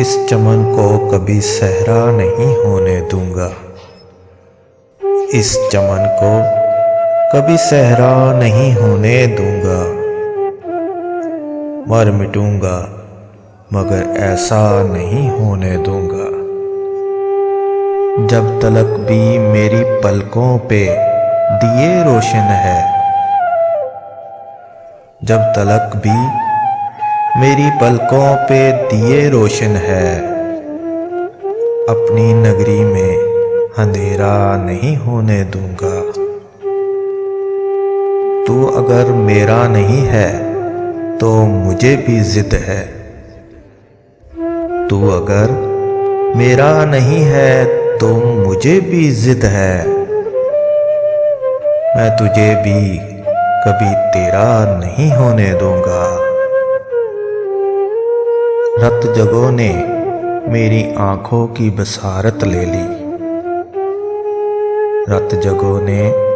इस चमन को कभी सहरा नहीं होने दूंगा। इस चमन को कभी सहरा नहीं होने दूंगा। मर मिटूंगा मगर ऐसा नहीं होने दूंगा। जब तलक भी मेरी पलकों पे दिए रोशन है, जब तलक भी मेरी पलकों पे दिए रोशन है, अपनी नगरी में अंधेरा नहीं होने दूंगा। तू अगर मेरा नहीं है तो मुझे भी जिद है। तू अगर मेरा नहीं है तो मुझे भी जिद है। मैं तुझे भी कभी तेरा नहीं होने दूंगा। रत जगों ने मेरी आंखों की बसारत ले ली। रत जगों ने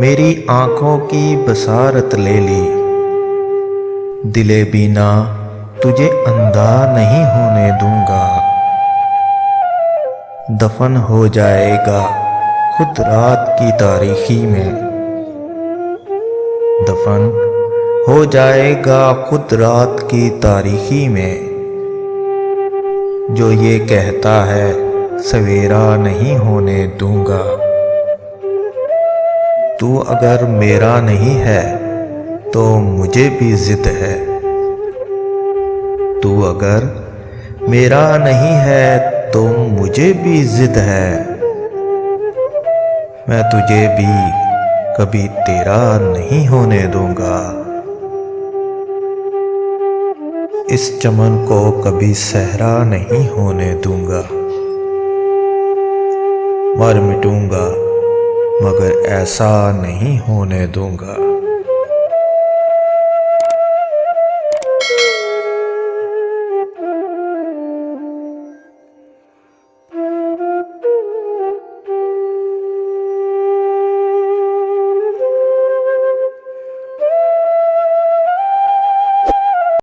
मेरी आंखों की बसारत ले ली। दिले बीना तुझे अंधा नहीं होने दूंगा। दफन हो जाएगा खुद रात की तारीखी में। दफन हो जाएगा खुद रात की तारीखी में। जो ये कहता है सवेरा नहीं होने दूंगा। तू अगर मेरा नहीं है तो मुझे भी जिद है। तू अगर मेरा नहीं है तो मुझे भी जिद है। मैं तुझे भी कभी तेरा नहीं होने दूंगा। इस चमन को कभी सहरा नहीं होने दूंगा। मर मिटूंगा मगर ऐसा नहीं होने दूंगा।